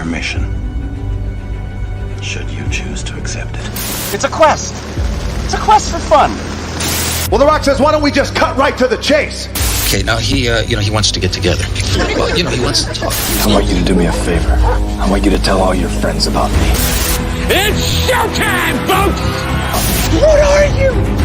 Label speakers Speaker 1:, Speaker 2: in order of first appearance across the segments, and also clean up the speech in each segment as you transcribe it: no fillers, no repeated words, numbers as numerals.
Speaker 1: your mission, should you choose to accept it.
Speaker 2: It's a quest. It's a quest for fun.
Speaker 3: Well, The Rock says, why don't we just cut right to the chase?
Speaker 4: Okay, now he wants to get together. Well, he wants to talk.
Speaker 5: I want you to do me a favor. I want you to tell all your friends about me.
Speaker 6: It's showtime, folks!
Speaker 2: What are you?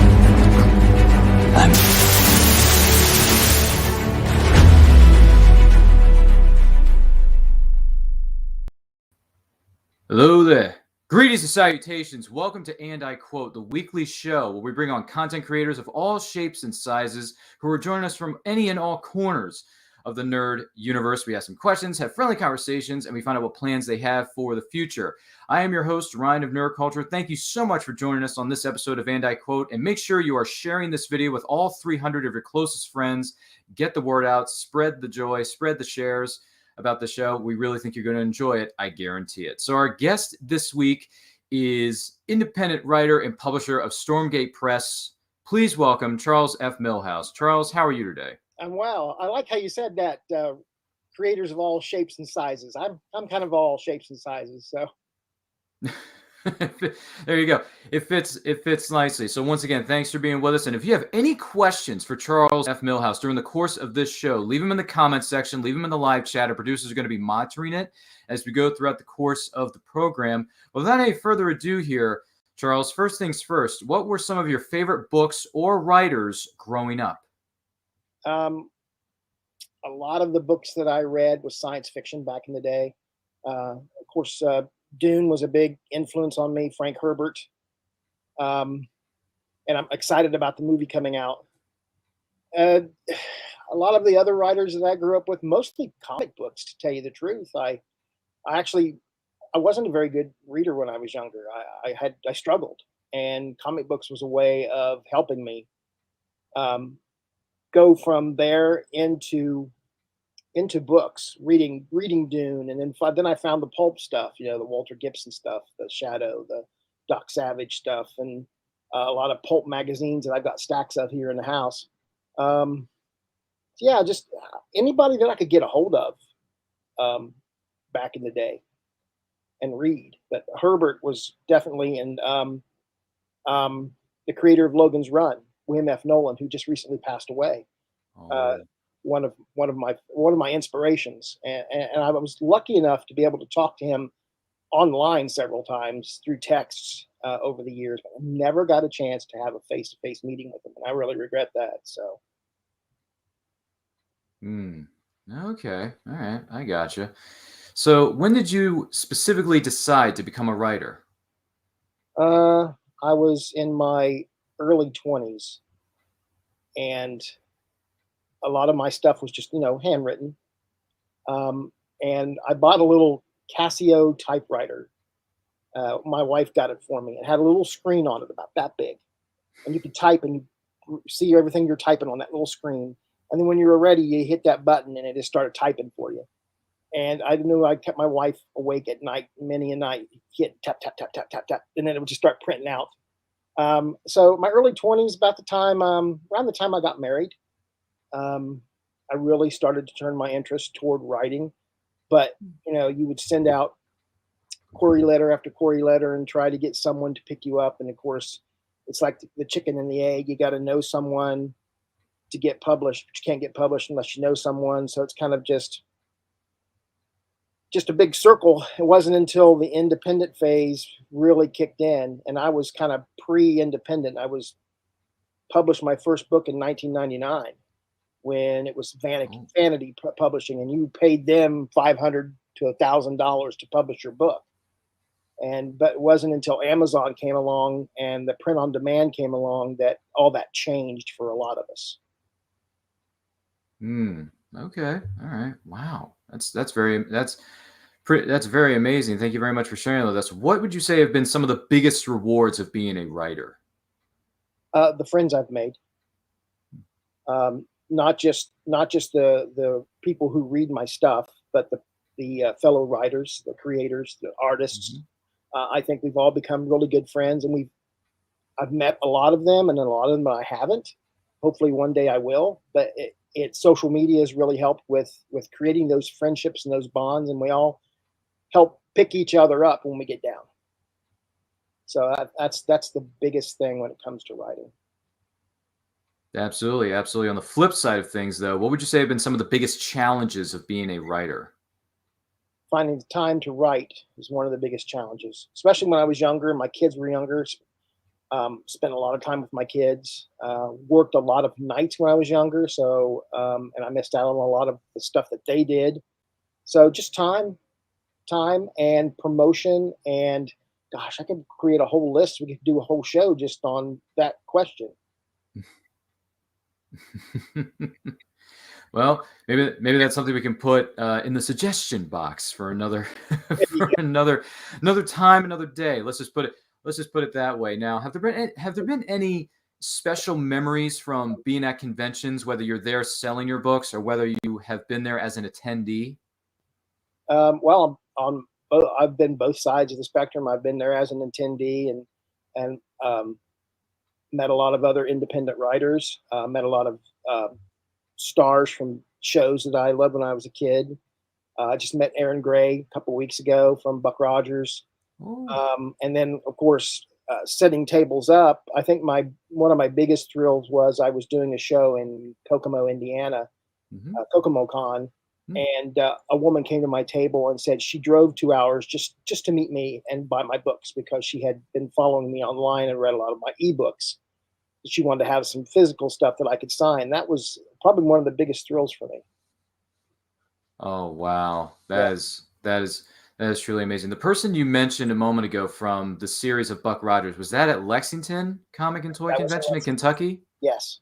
Speaker 7: Hello there. Greetings and salutations. Welcome to And I Quote, the weekly show where we bring on content creators of all shapes and sizes who are joining us from any and all corners of the nerd universe. We ask some questions, have friendly conversations, and we find out what plans they have for the future. I am your host, Ryan of Nerd Culture. Thank you so much for joining us on this episode of And I Quote, and make sure you are sharing this video with all 300 of your closest friends. Get the word out, spread the joy, spread the shares about the show. We really think you're going to enjoy it. I guarantee it. So our guest this week is independent writer and publisher of Stormgate Press. Please welcome Charles F. Millhouse. Charles, how are you today?
Speaker 8: I'm well. I like how you said that, creators of all shapes and sizes. I'm kind of all shapes and sizes, so.
Speaker 7: There you go. It fits nicely. So once again, thanks for being with us. And if you have any questions for Charles F. Millhouse during the course of this show, leave them in the comments section, leave them in the live chat. Our producers are going to be monitoring it as we go throughout the course of the program. Without any further ado here, Charles, first things first, what were some of your favorite books or writers growing up?
Speaker 8: A lot of the books that I read was science fiction back in the day. Of course, Dune was a big influence on me, Frank Herbert. And I'm excited about the movie coming out. A lot of the other writers that I grew up with, mostly comic books, to tell you the truth. I wasn't a very good reader when I was younger. I struggled, and comic books was a way of helping me go from there into books, reading Dune, and then I found the Pulp stuff, the Walter Gibson stuff, the Shadow, the Doc Savage stuff, and a lot of Pulp magazines that I've got stacks of here in the house. Just anybody that I could get a hold of back in the day and read. But Herbert was definitely, and the creator of Logan's Run, William F. Nolan, who just recently passed away. One of my inspirations, and I was lucky enough to be able to talk to him online several times through texts over the years, but I never got a chance to have a face-to-face meeting with him, and I really regret that. So.
Speaker 7: Okay. All right. I gotcha. So when did you specifically decide to become a writer?
Speaker 8: I was in my early 20s, and a lot of my stuff was just, handwritten. And I bought a little Casio typewriter. My wife got it for me. It had a little screen on it about that big. And you could type and you see everything you're typing on that little screen. And then when you were ready, you hit that button and it just started typing for you. And I knew I kept my wife awake at night, many a night, hit tap, tap, tap, tap, tap, tap. And then it would just start printing out. So my early 20s, about the time, around the time I got married, I really started to turn my interest toward writing. But, you would send out query letter after query letter and try to get someone to pick you up. And of course, it's like the chicken and the egg. You got to know someone to get published, but you can't get published unless you know someone. So it's kind of just a big circle. It wasn't until the independent phase really kicked in, and I was kind of pre-independent. I was published my first book in 1999 when it was Vanity Publishing, and you paid them $500 to $1,000 to publish your book. But it wasn't until Amazon came along and the print on demand came along that all that changed for a lot of us.
Speaker 7: Okay. All right. Wow. That's very amazing. Thank you very much for sharing with us. What would you say have been some of the biggest rewards of being a writer?
Speaker 8: The friends I've made. Not just the people who read my stuff, but the fellow writers, the creators, the artists. I think we've all become really good friends, and I've met a lot of them, and a lot of them I haven't. Hopefully one day I will. But social media has really helped with creating those friendships and those bonds, and we all help pick each other up when we get down. So that's the biggest thing when it comes to writing.
Speaker 7: Absolutely, absolutely. On the flip side of things, though, what would you say have been some of the biggest challenges of being a writer?
Speaker 8: Finding the time to write is one of the biggest challenges, especially when I was younger and my kids were younger. Spent a lot of time with my kids, worked a lot of nights when I was younger. So, and I missed out on a lot of the stuff that they did. So just time and promotion. And gosh, I could create a whole list. We could do a whole show just on that question.
Speaker 7: Well, maybe that's something we can put in the suggestion box for another for another time, another day. Let's just put it that way. Now, have there been any special memories from being at conventions, whether you're there selling your books or whether you have been there as an attendee?
Speaker 8: Well, I've been both sides of the spectrum. I've been there as an attendee and met a lot of other independent writers. Met a lot of stars from shows that I loved when I was a kid. I just met Aaron Gray a couple weeks ago from Buck Rogers. And then, of course, setting tables up. I think one of my biggest thrills was I was doing a show in Kokomo, Indiana, Kokomo Con, and a woman came to my table and said she drove 2 hours just to meet me and buy my books because she had been following me online and read a lot of my ebooks. She wanted to have some physical stuff that I could sign. That was probably one of the biggest thrills for me.
Speaker 7: Oh, wow. That is truly amazing. The person you mentioned a moment ago from the series of Buck Rogers, was that at Lexington Comic and Toy Convention in Kentucky?
Speaker 8: Yes,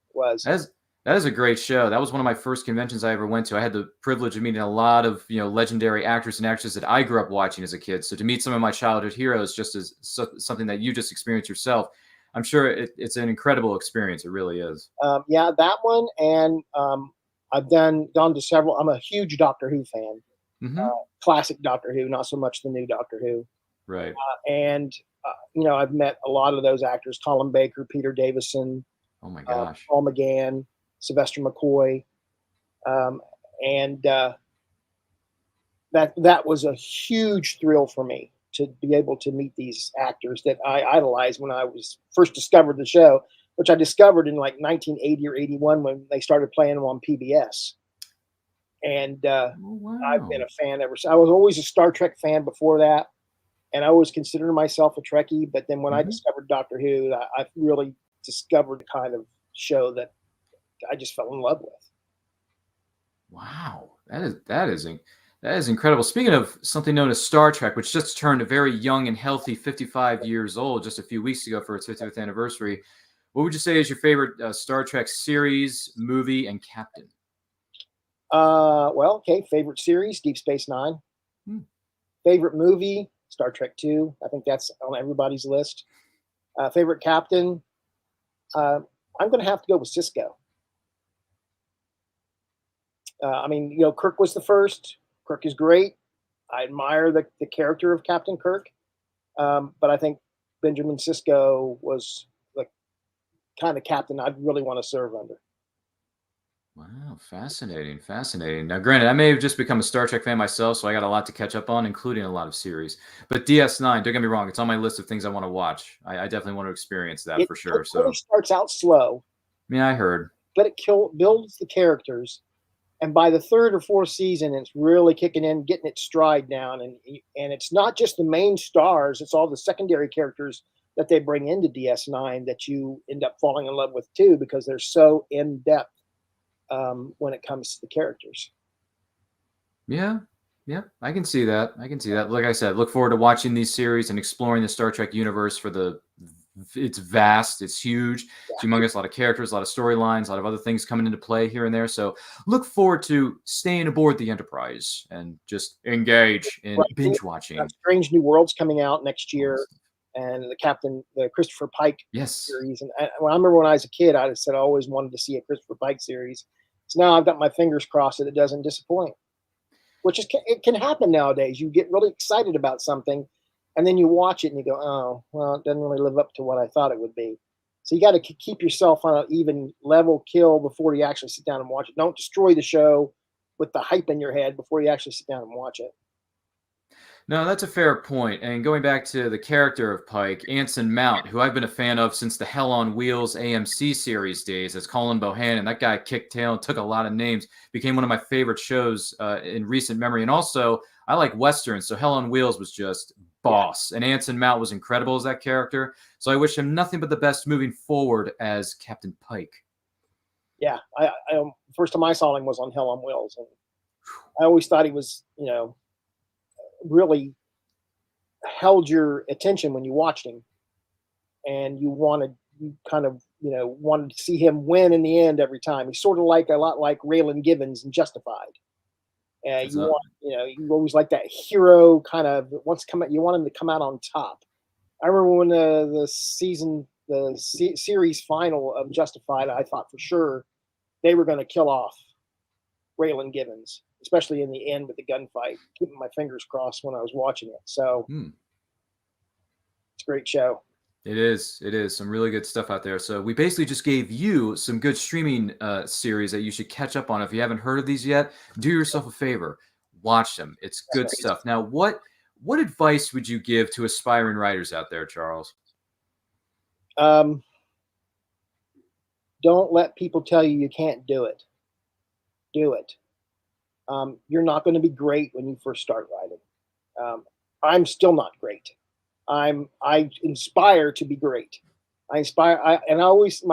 Speaker 8: it was.
Speaker 7: That is a great show. That was one of my first conventions I ever went to. I had the privilege of meeting a lot of, legendary actors and actresses that I grew up watching as a kid. So to meet some of my childhood heroes just as something that you just experienced yourself, I'm sure it's an incredible experience. It really is.
Speaker 8: Yeah, that one. And I've gone to several. I'm a huge Doctor Who fan. Classic Doctor Who, not so much the new Doctor Who.
Speaker 7: Right.
Speaker 8: I've met a lot of those actors: Colin Baker, Peter Davison.
Speaker 7: Oh my gosh.
Speaker 8: Paul McGann, Sylvester McCoy, and that was a huge thrill for me to be able to meet these actors that I idolized when I was first discovered the show, which I discovered in like 1980 or 81 when they started playing them on PBS. And
Speaker 7: wow.
Speaker 8: I've been a fan ever since. I was always a Star Trek fan before that, and I always considered myself a Trekkie. But then when I discovered Doctor Who, I really discovered the kind of show that I just fell in love with.
Speaker 7: Wow, that is incredible. Speaking of something known as Star Trek, which just turned a very young and healthy 55 years old just a few weeks ago for its 50th anniversary, what would you say is your favorite Star Trek series, movie, and captain?
Speaker 8: Favorite series, Deep Space Nine. Favorite movie, Star Trek 2. I think that's on everybody's list. Favorite captain, I'm going to have to go with Cisco. Kirk was the first. Kirk is great. I admire the character of Captain Kirk. But I think Benjamin Sisko was the kind of captain I'd really want to serve under.
Speaker 7: Wow, fascinating. Now, granted, I may have just become a Star Trek fan myself, so I got a lot to catch up on, including a lot of series. But DS9, don't get me wrong, it's on my list of things I want to watch. I definitely want to experience that for sure.
Speaker 8: It really starts out slow.
Speaker 7: Yeah, I heard.
Speaker 8: But it builds the characters. And by the third or fourth season, it's really kicking in, getting its stride down. And it's not just the main stars, it's all the secondary characters that they bring into DS9 that you end up falling in love with too, because they're so in-depth when it comes to the characters.
Speaker 7: Yeah, I can see that. Like I said, look forward to watching these series and exploring the Star Trek universe it's vast, it's huge, it's humongous, a lot of characters, a lot of storylines, a lot of other things coming into play here and there. So look forward to staying aboard the Enterprise and just engage in binge watching.
Speaker 8: Strange New Worlds coming out next year, and the Christopher Pike series. And I remember when I was a kid, I said I always wanted to see a Christopher Pike series. So now I've got my fingers crossed that it doesn't disappoint, it can happen nowadays. You get really excited about something, and then you watch it and you go, oh, well, it doesn't really live up to what I thought it would be. So you got to keep yourself on an even level kill before you actually sit down and watch it. Don't destroy the show with the hype in your head before you actually sit down and watch it.
Speaker 7: No, that's a fair point. And going back to the character of Pike, Anson Mount, who I've been a fan of since the Hell on Wheels AMC series days as Colin Bohannon. That guy kicked tail and took a lot of names, became one of my favorite shows in recent memory. And also, I like Westerns, so Hell on Wheels was just boss. And Anson Mount was incredible as that character. So I wish him nothing but the best moving forward as Captain Pike.
Speaker 8: Yeah, I first time I saw him was on Hell on Wheels, and I always thought he was, really held your attention when you watched him, and you kind of wanted to see him win in the end every time. He's sort of like a lot like Raylan Givens in Justified. You always like that hero kind of you want him to come out on top. I remember when the series final of Justified, I thought for sure they were going to kill off Raylan Givens, especially in the end with the gunfight. Keeping my fingers crossed when I was watching it. So it's a great show.
Speaker 7: It is. It is. Some really good stuff out there. So we basically just gave you some good streaming series that you should catch up on. If you haven't heard of these yet, do yourself a favor. Watch them. It's good stuff. Now, what advice would you give to aspiring writers out there, Charles?
Speaker 8: Don't let people tell you can't do it. Do it. You're not going to be great when you first start writing. I'm still not great. I inspire to be great. My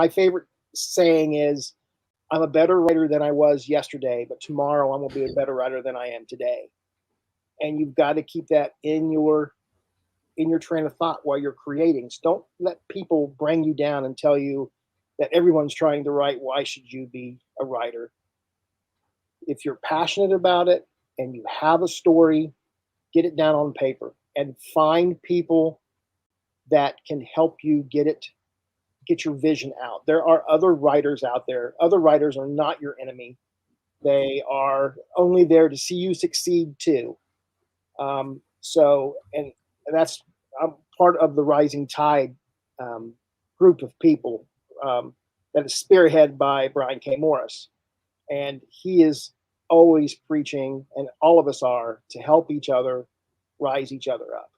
Speaker 8: favorite saying is, I'm a better writer than I was yesterday, but tomorrow I'm going to be a better writer than I am today. And you've got to keep that in your train of thought while you're creating. So don't let people bring you down and tell you that everyone's trying to write. Why should you be a writer? If you're passionate about it and you have a story, get it down on paper and find people that can help you get your vision out. There are other writers out there. Other writers are not your enemy. They are only there to see you succeed too. And that's part of the Rising Tide group of people that is spearheaded by Brian K. Morris. And he is always preaching, and all of us are, to help each other rise each other up.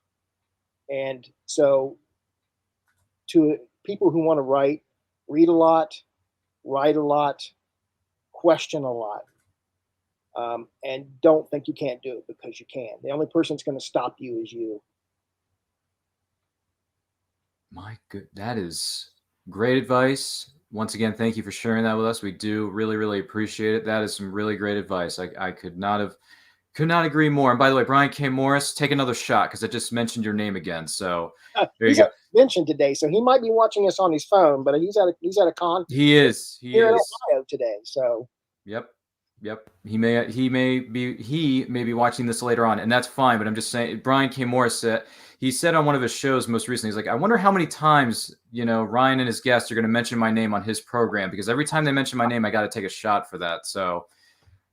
Speaker 8: And so to people who want to write, read a lot, write a lot, question a lot, and don't think you can't do it, because you can. The only person that's going to stop you is you.
Speaker 7: My good, that is great advice. Once again, thank you for sharing that with us. We do really, really appreciate it. That is some really great advice. I could not agree more. And by the way, Brian K. Morris, take another shot, because I just mentioned your name again. So there you go.
Speaker 8: Mentioned today, so he might be watching us on his phone, but he's at a con.
Speaker 7: He is.
Speaker 8: Here in Ohio today. So.
Speaker 7: Yep. He may be watching this later on, and that's fine. But I'm just saying, Brian K. Morris said on one of his shows most recently, he's like, I wonder how many times Ryan and his guests are going to mention my name on his program, because every time they mention my name, I got to take a shot for that. So,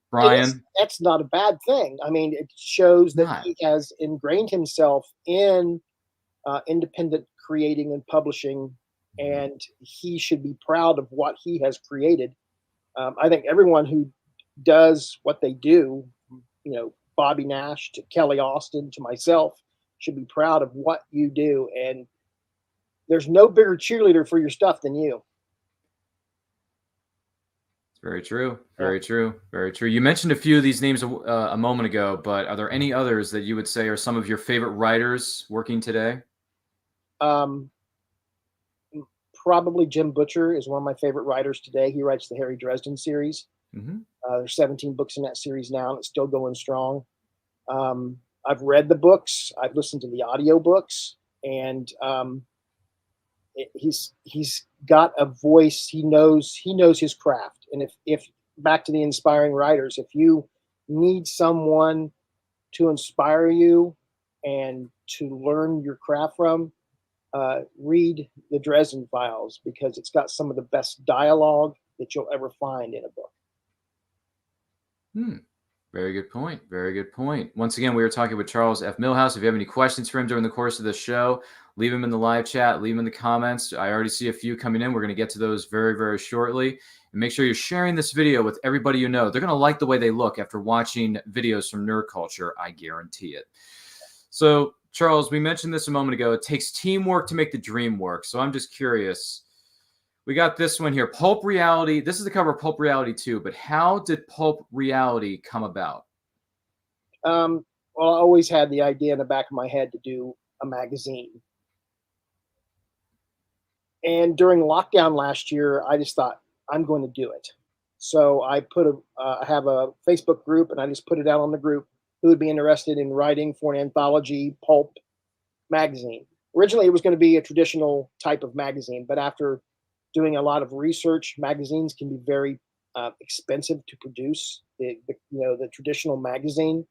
Speaker 7: Brian,
Speaker 8: that's not a bad thing. I mean, it shows that he has ingrained himself in independent creating and publishing, and he should be proud of what he has created. I think everyone who does what they do, Bobby Nash to Kelly Austin to myself, should be proud of what you do. And there's no bigger cheerleader for your stuff than you.
Speaker 7: It's very true. Very true. Very true. You mentioned a few of these names a moment ago, but are there any others that you would say are some of your favorite writers working today?
Speaker 8: Probably Jim Butcher is one of my favorite writers today. He writes the Harry Dresden series.
Speaker 7: Mm-hmm.
Speaker 8: There's 17 books in that series now, and it's still going strong. I've read the books. I've listened to the audiobooks, and he's got a voice. He knows his craft. And if back to the inspiring writers, if you need someone to inspire you and to learn your craft from, read the Dresden Files, because it's got some of the best dialogue that you'll ever find in a book.
Speaker 7: Very good point. Very good point. Once again, we were talking with Charles F. Millhouse. If you have any questions for him during the course of the show, leave them in the live chat, leave them in the comments. I already see a few coming in. We're going to get to those very, very shortly. And make sure you're sharing this video with everybody you know. They're going to like the way they look after watching videos from Nerd Culture. I guarantee it. So, Charles, we mentioned this a moment ago. It takes teamwork to make the dream work. So I'm just curious. We got this one here, Pulp Reality. This is the cover of Pulp Reality 2, but how did Pulp Reality come about?
Speaker 8: Well, I always had the idea in the back of my head to do a magazine. And during lockdown last year, I just thought, I'm going to do it. So I I have a Facebook group, and I just put it out on the group who would be interested in writing for an anthology pulp magazine. Originally, it was going to be a traditional type of magazine, but after doing a lot of research, magazines can be very expensive to produce. The traditional magazine,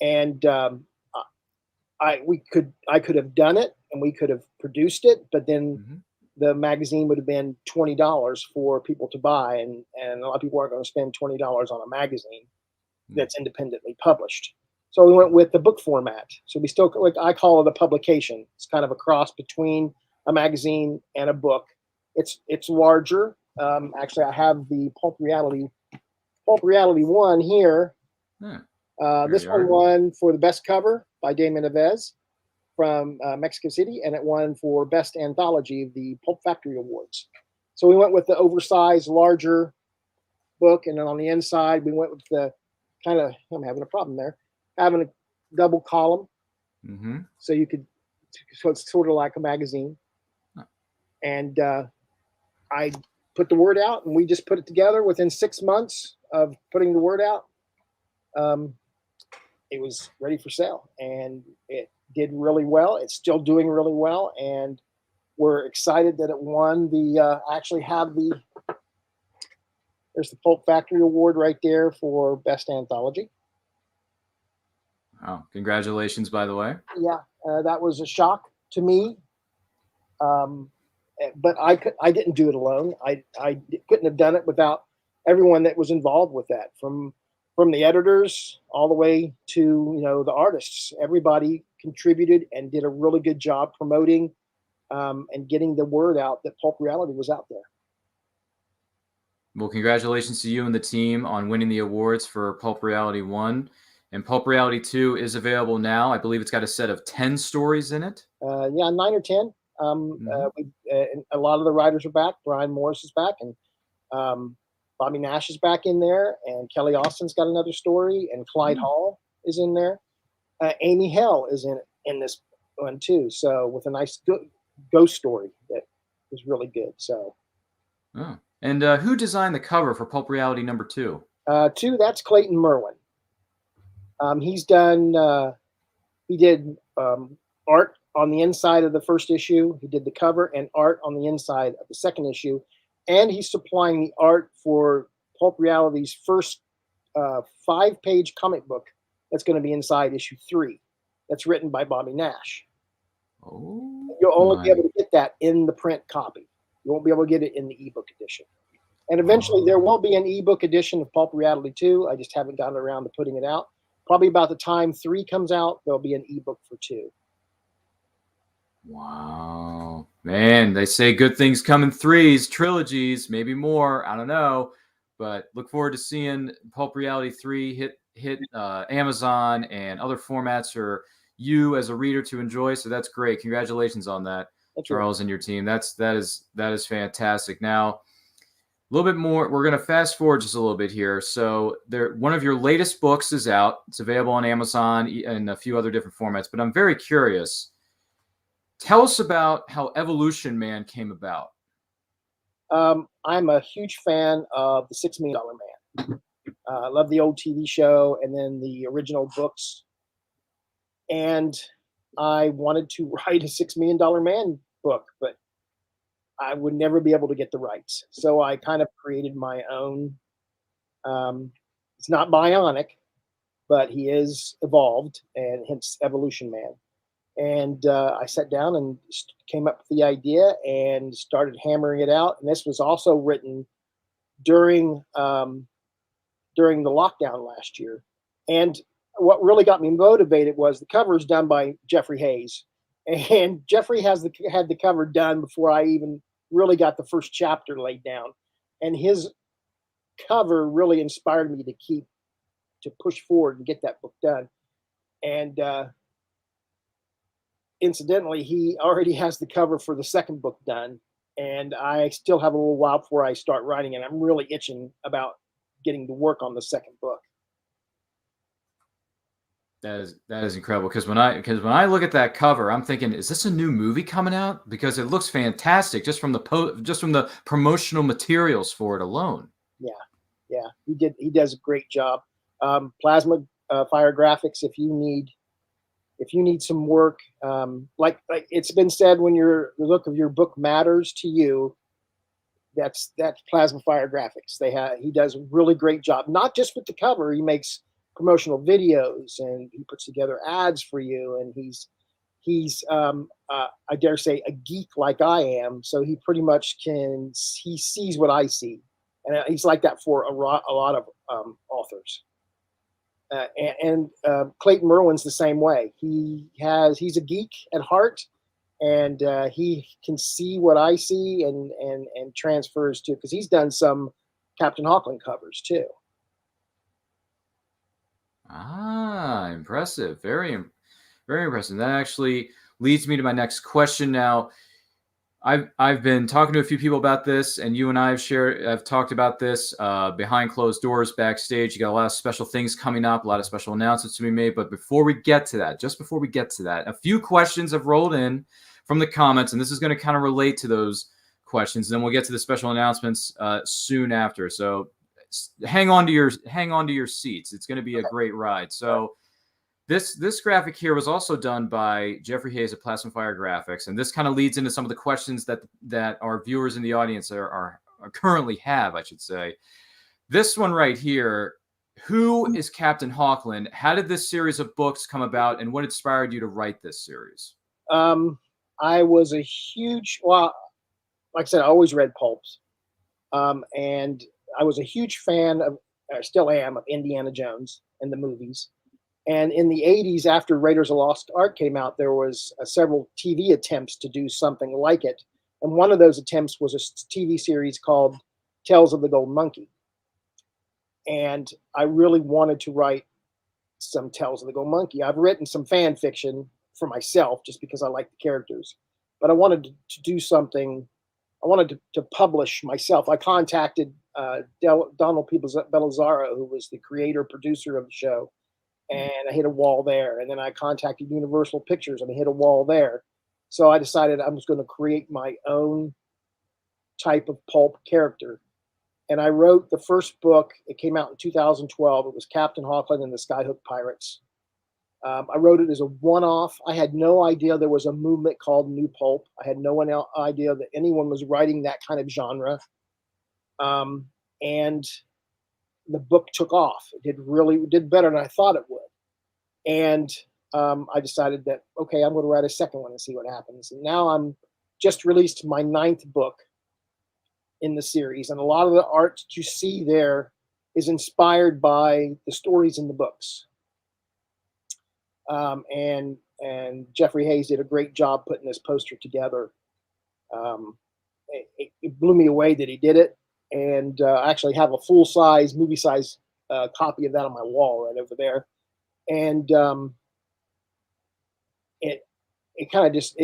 Speaker 8: and I could have done it, and we could have produced it, but then the magazine would have been $20 for people to buy, and a lot of people aren't going to spend $20 on a magazine that's independently published. So we went with the book format. So we still, like I call it a publication. It's kind of a cross between a magazine and a book. It's larger. Actually, I have the Pulp Reality 1 here. This one won for the best cover by Damon Neves from Mexico City, and it won for best anthology of the Pulp Factory Awards. So we went with the oversized, larger book, and then on the inside we went with the kind of, I'm having a problem there, having a double column, so it's sort of like a magazine. And I put the word out, and we just put it together within 6 months of putting the word out. It was ready for sale, and it did really well. It's still doing really well, and we're excited that it won the, actually have there's the Pulp Factory Award right there for Best Anthology.
Speaker 7: Oh, congratulations, by the way.
Speaker 8: Yeah, that was a shock to me. But I didn't do it alone. I couldn't have done it without everyone that was involved with that, from the editors all the way to the artists. Everybody contributed and did a really good job promoting and getting the word out that Pulp Reality was out there.
Speaker 7: Well, congratulations to you and the team on winning the awards for Pulp Reality 1. And Pulp Reality 2 is available now. I believe it's got a set of 10 stories in it.
Speaker 8: Yeah, 9 or 10. A lot of the writers are back. Brian Morris is back, and Bobby Nash is back in there, and Kelly Austin's got another story, and Clyde Hall is in there. Amy Hell is in this one too. So with a nice ghost story that is really good. So.
Speaker 7: Oh. And who designed the cover for Pulp Reality number 2?
Speaker 8: 2, that's Clayton Merwin. He's done. He did art on the inside of the first issue. He did the cover and art on the inside of the second issue, and he's supplying the art for Pulp Reality's first 5-page comic book that's going to be inside issue 3. That's written by Bobby Nash.
Speaker 7: Oh,
Speaker 8: you'll only be able to get that in the print copy. You won't be able to get it in the ebook edition. And eventually there will be an ebook edition of Pulp Reality 2. I just haven't gotten around to putting it out. Probably about the time 3 comes out, there'll be an ebook for 2.
Speaker 7: Wow. Man, they say good things come in 3s, trilogies, maybe more. I don't know. But look forward to seeing Pulp Reality 3 hit Amazon and other formats for you as a reader to enjoy. So that's great. Congratulations on that, Charles, and your team. That is fantastic. Now, a little bit more. We're going to fast forward just a little bit here. So one of your latest books is out. It's available on Amazon and a few other different formats. But I'm very curious. Tell us about how Evolution Man came about.
Speaker 8: I'm a huge fan of the $6 Million Man. I love the old TV show and then the original books. And I wanted to write a $6 Million Man book, but I would never be able to get the rights. So I kind of created my own. It's not bionic, but he is evolved, and hence Evolution Man. And I sat down and came up with the idea and started hammering it out. And this was also written during the lockdown last year. And what really got me motivated was the cover is done by Jeffrey Hayes. And Jeffrey had the cover done before I even really got the first chapter laid down. And his cover really inspired me to push forward and get that book done. And incidentally, he already has the cover for the second book done, and I still have a little while before I start writing, and I'm really itching about getting to work on the second book.
Speaker 7: That is incredible, because when I look at that cover, I'm thinking, is this a new movie coming out? Because it looks fantastic just from the promotional materials for it alone.
Speaker 8: Yeah, he does a great job. Plasma Fire Graphics, if you need some work, like it's been said, when the look of your book matters to you, that's Plasma Fire Graphics. He does a really great job, not just with the cover. He makes promotional videos, and he puts together ads for you, and he's I dare say a geek like I am, so he pretty much he sees what I see, and he's like that for a lot of authors. And Clayton Merwin's the same way. He's a geek at heart, and he can see what I see and transfers to, because he's done some Captain Hawklin covers too.
Speaker 7: Ah, impressive. Very, very impressive. That actually leads me to my next question. Now, I've been talking to a few people about this, and you and I have talked about this behind closed doors, backstage. You got a lot of special things coming up, a lot of special announcements to be made. But before we get to that, a few questions have rolled in from the comments, and this is going to kind of relate to those questions. And then we'll get to the special announcements soon after. So hang on to your seats. It's going to be a great ride. So this graphic here was also done by Jeffrey Hayes of Plasma Fire Graphics, and this kind of leads into some of the questions that our viewers in the audience are currently have, I should say. This one right here: who is Captain Hawklin? How did this series of books come about, and what inspired you to write this series?
Speaker 8: I was a huge, like I said, I always read pulps, and I was a huge fan of, still am, of Indiana Jones and the movies. And in the 80s, after Raiders of the Lost Ark came out, there was several TV attempts to do something like it. And one of those attempts was a TV series called Tales of the Golden Monkey. And I really wanted to write some Tales of the Golden Monkey. I've written some fan fiction for myself just because I like the characters. But I wanted to do something. I wanted to publish myself. I contacted Donald P. Bellizzaro, who was the creator, producer of the show, and I hit a wall there. And then I contacted Universal Pictures, and I hit a wall there. So I decided I was going to create my own type of pulp character. And I wrote the first book. It came out in 2012. It was Captain Hawklin and the Skyhook Pirates. I wrote it as a one-off. I had no idea there was a movement called New Pulp. I had no idea that anyone was writing that kind of genre. And the book took off. It did better than I thought it would. And I decided that, okay, I'm going to write a second one and see what happens. And now I'm just released my 9th book in the series. And a lot of the art that you see there is inspired by the stories in the books. And Jeffrey Hayes did a great job putting this poster together. It blew me away that he did it. And I actually have a full-size, movie-size copy of that on my wall right over there. And it kind of just,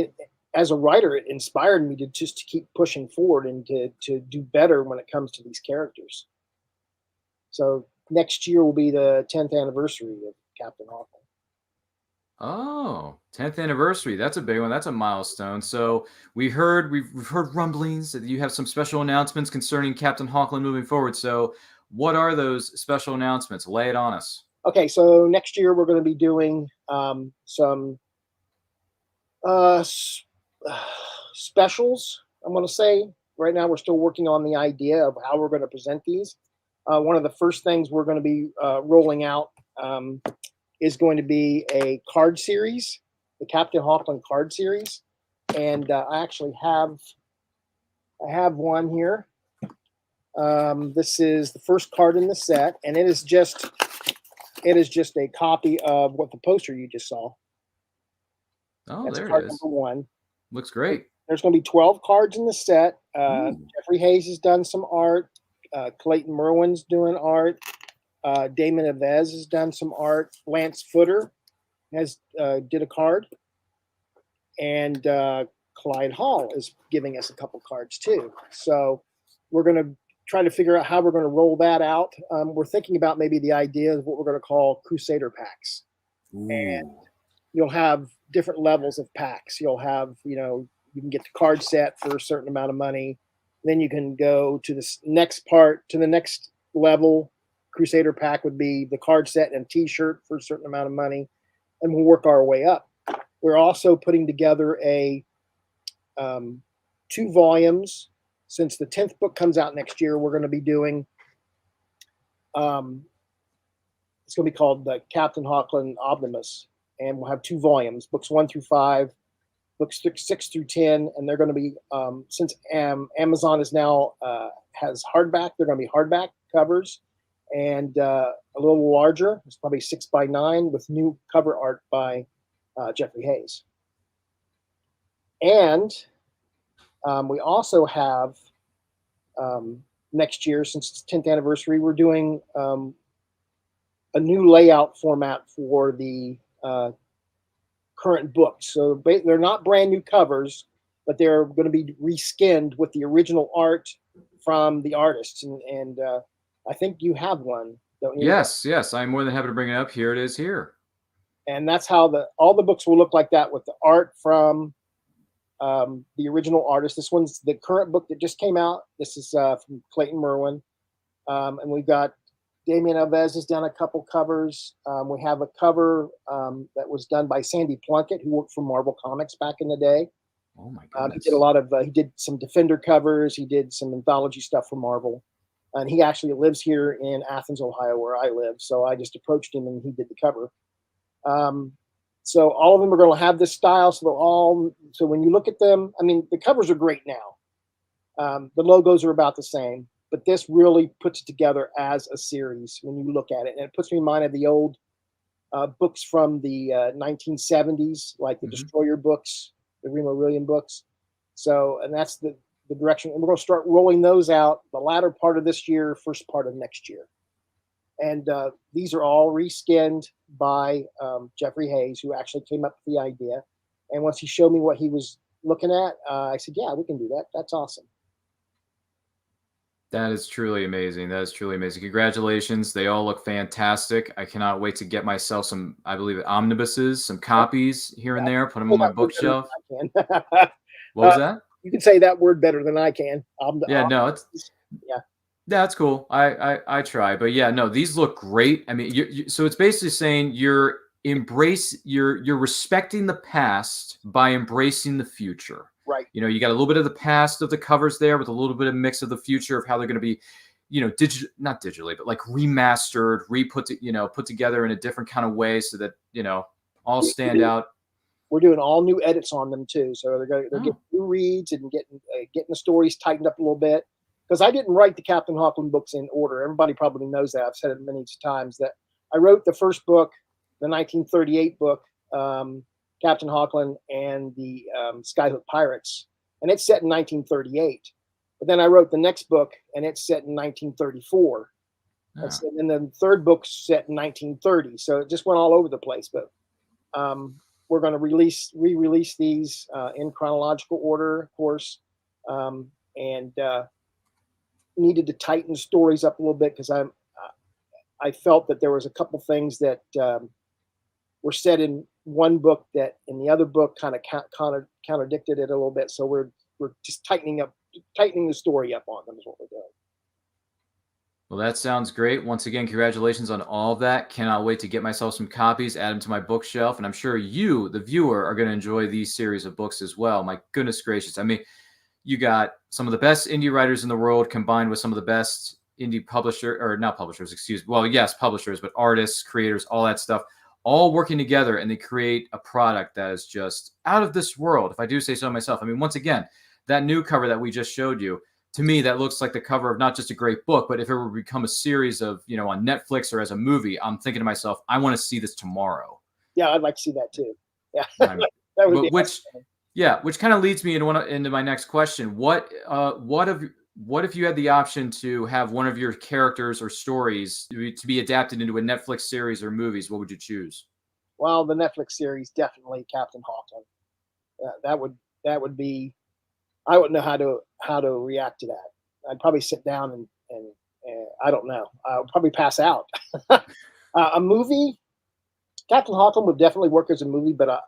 Speaker 8: as a writer, it inspired me to keep pushing forward and to do better when it comes to these characters. So next year will be the 10th anniversary of Captain Hawklin.
Speaker 7: Oh, 10th anniversary. That's a big one. That's a milestone. So we've heard rumblings that you have some special announcements concerning Captain Hawklin moving forward. So what are those special announcements? Lay it on us.
Speaker 8: Okay, so next year we're going to be doing some specials, I'm going to say. Right now we're still working on the idea of how we're going to present these. One of the first things we're going to be rolling out is going to be a card series, the Captain Hawklin card series. And I actually have one here. This is the first card in the set, and it is just a copy of what the poster you just saw.
Speaker 7: Oh,
Speaker 8: That's
Speaker 7: there
Speaker 8: card
Speaker 7: it is.
Speaker 8: number 1.
Speaker 7: Looks great.
Speaker 8: There's going to be 12 cards in the set. Jeffrey Hayes has done some art. Clayton Merwin's doing art. Damon Avez has done some art. Lance Footer has did a card. and Clyde Hall is giving us a couple cards too. So we're going to try to figure out how we're going to roll that out. We're thinking about maybe the idea of what we're going to call Crusader packs. And you'll have different levels of packs. You'll have, you can get the card set for a certain amount of money. Then you can go to this next part, to the next level. Crusader pack would be the card set and t-shirt for a certain amount of money. And we'll work our way up. We're also putting together a 2 volumes. Since the 10th book comes out next year, we're going to be doing, it's going to be called the Captain Hawklin Omnibus. And we'll have 2 volumes, books 1 through 5, books 6 through 10. And they're going to be, since Amazon is now, has hardback, they're going to be hardback covers and a little larger. It's probably 6x9 with new cover art by Jeffrey Hayes. And we also have next year, since it's 10th anniversary, we're doing a new layout format for the current books. So they're not brand new covers, but they're going to be reskinned with the original art from the artists. And I think you have one, don't you?
Speaker 7: Yes. I'm more than happy to bring it up. Here it is here.
Speaker 8: And that's how all the books will look like that, with the art from the original artist. This one's the current book that just came out. This is from Clayton Merwin. And we've got Damien Alves has done a couple covers. We have a cover that was done by Sandy Plunkett, who worked for Marvel Comics back in the day.
Speaker 7: Oh my goodness.
Speaker 8: He did a lot of, he did some Defender covers. He did some anthology stuff for Marvel. And he actually lives here in Athens, Ohio, where I live. So I just approached him and he did the cover. So all of them are going to have this style. So when you look at them, I mean, the covers are great now. The logos are about the same, but this really puts it together as a series when you look at it. And it puts me in mind of the old books from the 1970s, like the Destroyer books, the Remo Williams books. So, and that's the direction. And we're going to start rolling those out the latter part of this year, first part of next year. And these are all reskinned by Jeffrey Hayes, who actually came up with the idea. And once he showed me what he was looking at, I said, yeah, we can do that. That's awesome.
Speaker 7: That is truly amazing. That is truly amazing. Congratulations. They all look fantastic. I cannot wait to get myself some, I believe, omnibuses, some copies here and there, put them on my bookshelf. What was that?
Speaker 8: You can say that word better than I can.
Speaker 7: Yeah, that's cool. I try, but yeah, no, these look great. I mean, so it's basically saying you're respecting the past by embracing the future.
Speaker 8: Right.
Speaker 7: You got a little bit of the past of the covers there with a little bit of mix of the future of how they're going to be, not digitally, but like remastered, put together in a different kind of way so that, all stand out.
Speaker 8: We're doing all new edits on them too. So they're getting new reads and getting the stories tightened up a little bit. Because I didn't write the Captain Hawklin books in order. Everybody probably knows that. I've said it many times that I wrote the first book, the 1938 book, Captain Hawklin and the Skyhook Pirates, and it's set in 1938. But then I wrote the next book, and it's set in 1934. And then the third book's set in 1930. So it just went all over the place. But we're going to re-release these in chronological order, of course, and needed to tighten stories up a little bit because I felt that there was a couple things that were said in one book that in the other book kind of contradicted it a little bit. So we're just tightening the story up on them is what we're doing.
Speaker 7: Well, that sounds great. Once again, congratulations on all of that. Cannot wait to get myself some copies, add them to my bookshelf, and I'm sure you, the viewer, are going to enjoy these series of books as well. My goodness gracious. I mean, you got some of the best indie writers in the world combined with some of the best indie publishers, but artists, creators, all that stuff, all working together, and they create a product that is just out of this world, if I do say so myself. I mean, once again, that new cover that we just showed you, to me, that looks like the cover of not just a great book, but if it were to become a series of, on Netflix or as a movie, I'm thinking to myself, I want to see this tomorrow.
Speaker 8: Yeah, I'd like to see that too. Yeah.
Speaker 7: That
Speaker 8: would be awesome.
Speaker 7: Yeah, which kind of leads me into my next question. What if you had the option to have one of your characters or stories to be adapted into a Netflix series or movies? What would you choose?
Speaker 8: Well, the Netflix series, definitely Captain Hawklin. That would be. I wouldn't know how to react to that. I'd probably sit down and I don't know. I'll probably pass out. A movie, Captain Hawklin would definitely work as a movie, but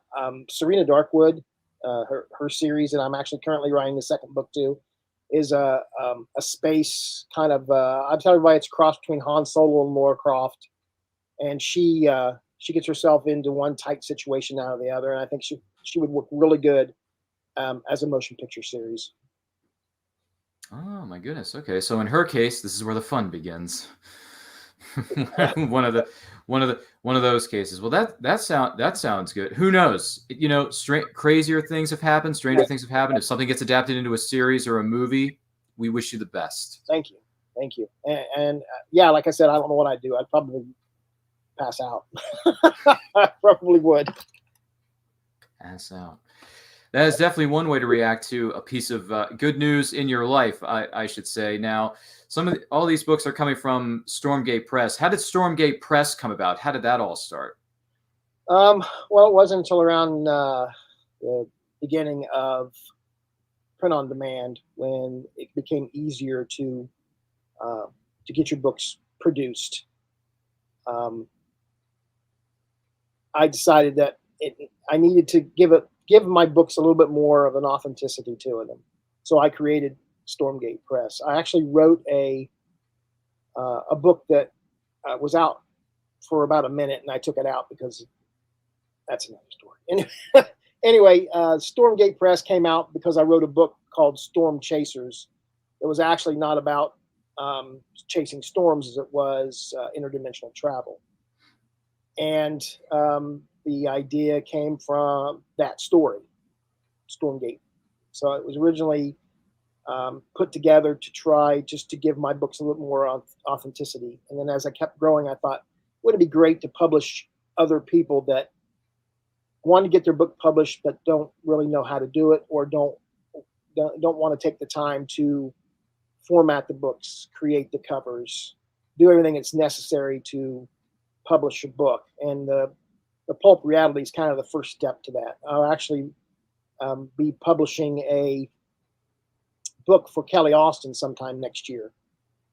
Speaker 8: Serena Darkwood, her series that I'm actually currently writing the second book to, is a space kind of. I'm telling everybody it's a cross between Han Solo and Lara Croft, and she gets herself into one tight situation out of the other, and I think she would work really good as a motion picture series.
Speaker 7: Oh my goodness. Okay, so in her case, this is where the fun begins. one of those cases. Well, that sounds good. Who knows? You know, crazier things have happened. Stranger things have happened. If something gets adapted into a series or a movie, we wish you the best.
Speaker 8: Thank you. And yeah, like I said, I don't know what I'd do. I'd probably pass out. I probably would.
Speaker 7: Pass out. That is definitely one way to react to a piece of good news in your life, I should say. Now, all these books are coming from Stormgate Press. How did Stormgate Press come about? How did that all start?
Speaker 8: Well, it wasn't until around the beginning of print on demand when it became easier to get your books produced. I decided that I needed to give my books a little bit more of an authenticity to them. So I created Stormgate Press. I actually wrote a book that was out for about a minute, and I took it out because that's another story. Anyway, Stormgate Press came out because I wrote a book called Storm Chasers. It was actually not about chasing storms as it was interdimensional travel. And the idea came from that story, Stormgate. So it was originally put together to try just to give my books a little more authenticity. And then as I kept growing, I thought, would it be great to publish other people that want to get their book published but don't really know how to do it, or don't want to take the time to format the books, create the covers, do everything that's necessary to publish a book. And the Pulp reality is kind of the first step to that. I'll actually be publishing a book for Kelly Austin sometime next year,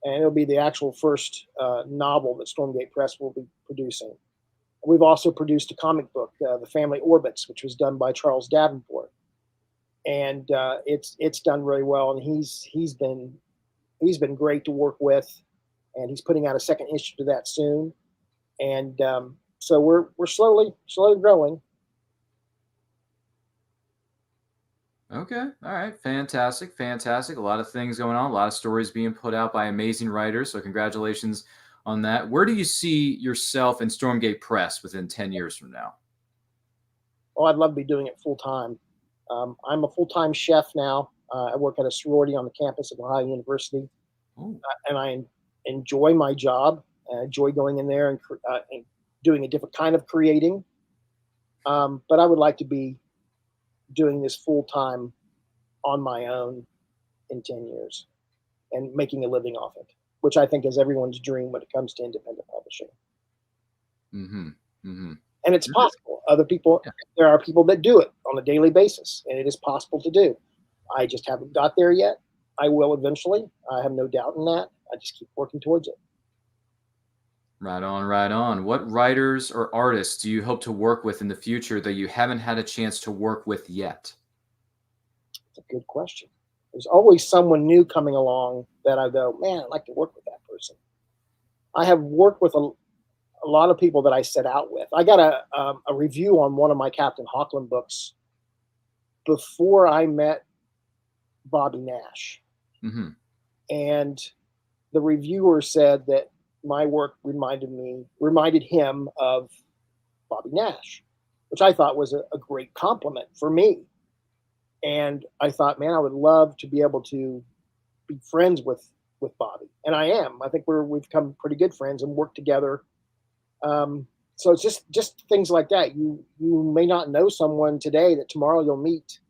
Speaker 8: and it'll be the actual first novel that Stormgate Press will be producing. We've also produced a comic book, The Family Orbits, which was done by Charles Davenport, and it's done really well. And he's been great to work with, and he's putting out a second issue to that soon. And so we're slowly growing.
Speaker 7: Okay. All right. Fantastic. A lot of things going on. A lot of stories being put out by amazing writers. So congratulations on that. Where do you see yourself in Stormgate Press within 10 years from now?
Speaker 8: Oh, I'd love to be doing it full time. I'm a full-time chef now. I work at a sorority on the campus of Ohio University, and I enjoy my job. I enjoy going in there and doing a different kind of creating. But I would like to be doing this full time on my own in 10 years and making a living off it, which I think is everyone's dream when it comes to independent publishing.
Speaker 7: Mm-hmm. Mm-hmm.
Speaker 8: And it's possible. There are people that do it on a daily basis, and it is possible to do. I just haven't got there yet. I will eventually. I have no doubt in that. I just keep working towards it.
Speaker 7: Right on. What writers or artists do you hope to work with in the future that you haven't had a chance to work with yet?
Speaker 8: That's a good question. There's always someone new coming along that I go, man, I'd like to work with that person. I have worked with a lot of people that I set out with. I got a review on one of my Captain Hawklin books before I met Bobby Nash. Mm-hmm. And the reviewer said that my work reminded him of Bobby Nash, which I thought was a great compliment for me. And I thought, man, I would love to be able to be friends with Bobby. And I am. I think we've become pretty good friends and work together. So it's just things like that. You may not know someone today that tomorrow you'll meet,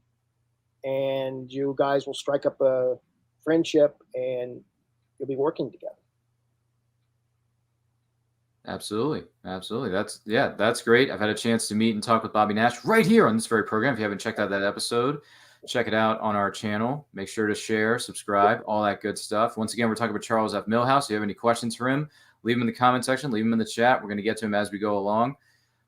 Speaker 8: and you guys will strike up a friendship and you'll be working together.
Speaker 7: Absolutely. Absolutely. That's great. I've had a chance to meet and talk with Bobby Nash right here on this very program. If you haven't checked out that episode, check it out on our channel. Make sure to share, subscribe, all that good stuff. Once again, we're talking about Charles F. Millhouse. If you have any questions for him, leave them in the comment section, leave them in the chat. We're going to get to him as we go along.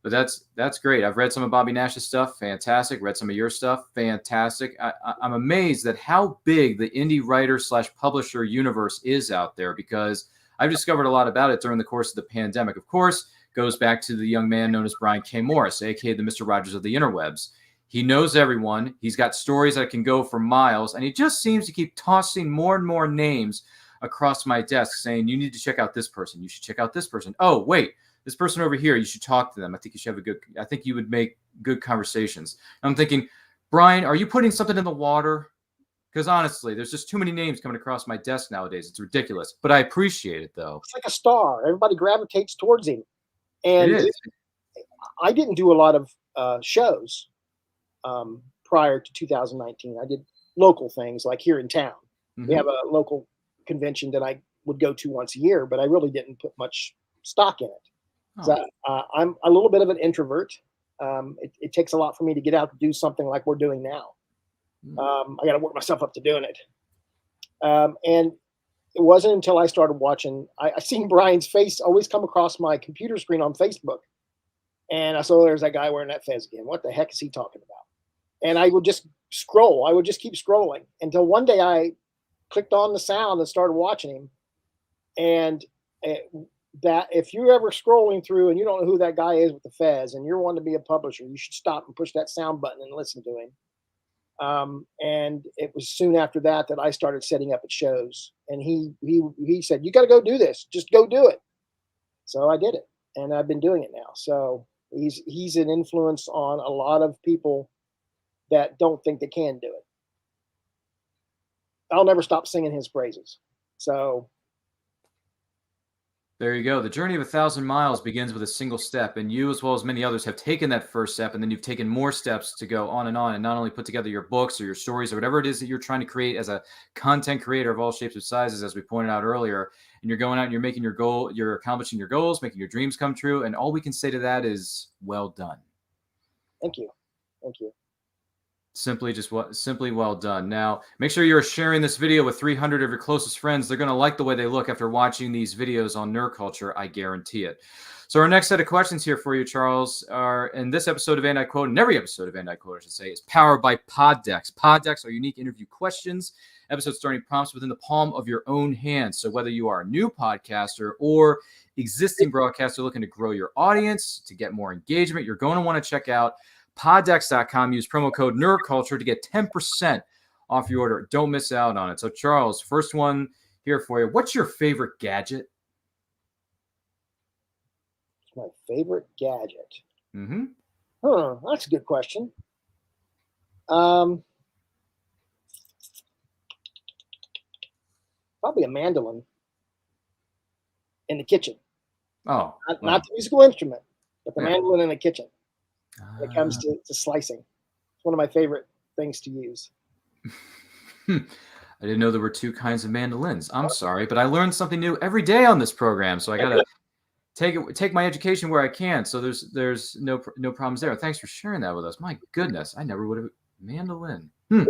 Speaker 7: But that's great. I've read some of Bobby Nash's stuff. Fantastic. Read some of your stuff. Fantastic. I'm amazed at how big the indie writer / publisher universe is out there, because I've discovered a lot about it during the course of the pandemic. Of course, goes back to the young man known as Brian K. Morris, aka the Mr. Rogers of the interwebs. He knows everyone. He's got stories that can go for miles, and he just seems to keep tossing more and more names across my desk saying, you need to check out this person. You should check out this person. Oh, wait, this person over here, you should talk to them. I think you should have I think you would make good conversations. I'm thinking, Brian, are you putting something in the water? Because honestly, there's just too many names coming across my desk nowadays. It's ridiculous, but I appriate it, though.
Speaker 8: It's like a star. Everybody gravitates towards him. And I didn't do a lot of shows prior to 2019. I did local things like here in town. We have a local convention that I would go to once a year, but I really didn't put much stock in it. So, I'm a little bit of an introvert. It takes a lot for me to get out to do something like we're doing now. I got to work myself up to doing it. And it wasn't until I started watching, I seen Brian's face always come across my computer screen on Facebook. And I saw there's that guy wearing that fez again. What the heck is he talking about? And I would just scroll. I would just keep scrolling until one day I clicked on the sound and started watching him. And that if you're ever scrolling through and you don't know who that guy is with the fez and you're wanting to be a publisher, you should stop and push that sound button and listen to him. And it was soon after that I started setting up at shows, and he said, you got to go do this. Just go do it. So I did it, and I've been doing it now. So he's an influence on a lot of people that don't think they can do it. I'll never stop singing his praises. So
Speaker 7: there you go. The journey of 1,000 miles begins with a single step, and you, as well as many others, have taken that first step, and then you've taken more steps to go on, and not only put together your books or your stories or whatever it is that you're trying to create as a content creator of all shapes and sizes, as we pointed out earlier, and you're going out and you're making your goal, you're accomplishing your goals, making your dreams come true, and all we can say to that is, well done.
Speaker 8: Thank you. Thank you.
Speaker 7: Simply well done. Now, make sure you're sharing this video with 300 of your closest friends. They're going to like the way they look after watching these videos on nerd culture. I guarantee it. So our next set of questions here for you, Charles, are in this episode of And I Quote, and every episode of And I Quote, I should say, is powered by Pod Decks. Pod Decks are unique interview questions, episode starting prompts within the palm of your own hand. So whether you are a new podcaster or existing broadcaster looking to grow your audience, to get more engagement, you're going to want to check out poddex.com. Use promo code NerdCulture to get 10% off your order. Don't miss out on it. So, Charles, first one here for you. What's your favorite gadget?
Speaker 8: My favorite gadget?
Speaker 7: Mm-hmm.
Speaker 8: That's a good question. Probably a mandolin in the kitchen.
Speaker 7: Oh,
Speaker 8: not the musical instrument, but the mandolin in the kitchen. When it comes to slicing, it's one of my favorite things to use.
Speaker 7: I didn't know there were two kinds of mandolins. I'm sorry, but I learned something new every day on this program, so I gotta take my education where I can. So there's no problems there. Thanks for sharing that with us. My goodness, I never would have mandolin.
Speaker 8: Yep.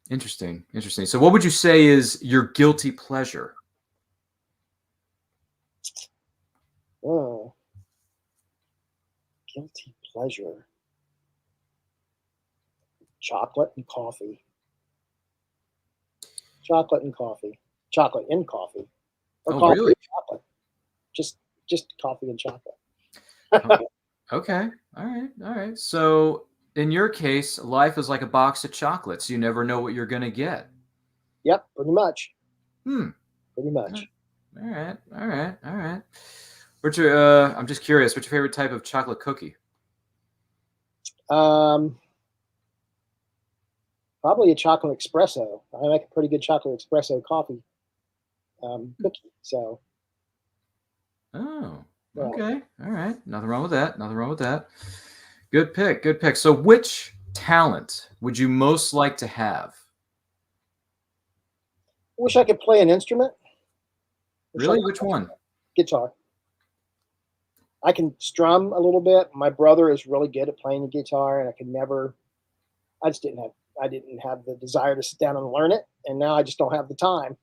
Speaker 7: Interesting. So, what would you say is your guilty pleasure?
Speaker 8: Oh. Guilty pleasure. Chocolate and coffee. Chocolate and coffee. Chocolate and coffee. Or coffee
Speaker 7: really?
Speaker 8: and chocolate. Just coffee and chocolate.
Speaker 7: Okay. All right. So in your case, life is like a box of chocolates. You never know what you're going to get.
Speaker 8: Yep, pretty much.
Speaker 7: Pretty much. All right. What's your? I'm just curious. What's your favorite type of chocolate cookie?
Speaker 8: Probably a chocolate espresso. I like a pretty good chocolate espresso coffee cookie. So.
Speaker 7: Oh. Okay. All right. Nothing wrong with that. Good pick. So, which talent would you most like to have?
Speaker 8: I wish I could play an instrument.
Speaker 7: Really? Which one?
Speaker 8: Guitar. I can strum a little bit. My brother is really good at playing the guitar, and I didn't have the desire to sit down and learn it, and now I just don't have the time.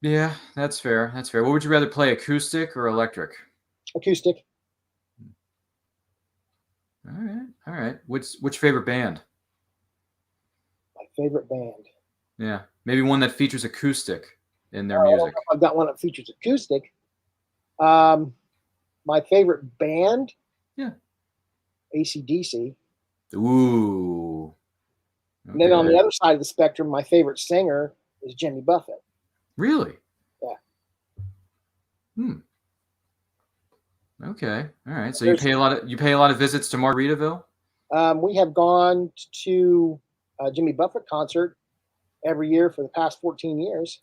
Speaker 7: Yeah, that's fair. That's fair. What would you rather play, acoustic or electric?
Speaker 8: Acoustic.
Speaker 7: All right. All right. Which favorite band?
Speaker 8: My favorite band.
Speaker 7: Yeah. Maybe one that features acoustic in their
Speaker 8: I don't know
Speaker 7: music.
Speaker 8: if I've got one that features acoustic. My favorite band?
Speaker 7: Yeah.
Speaker 8: AC/DC.
Speaker 7: Ooh.
Speaker 8: And then on the
Speaker 7: Okay.
Speaker 8: other side of the spectrum, my favorite singer is Jimmy Buffett.
Speaker 7: Really?
Speaker 8: Yeah.
Speaker 7: Okay. All right. So you pay a lot of visits to Margaritaville?
Speaker 8: We have gone to a Jimmy Buffett concert every year for the past 14 years.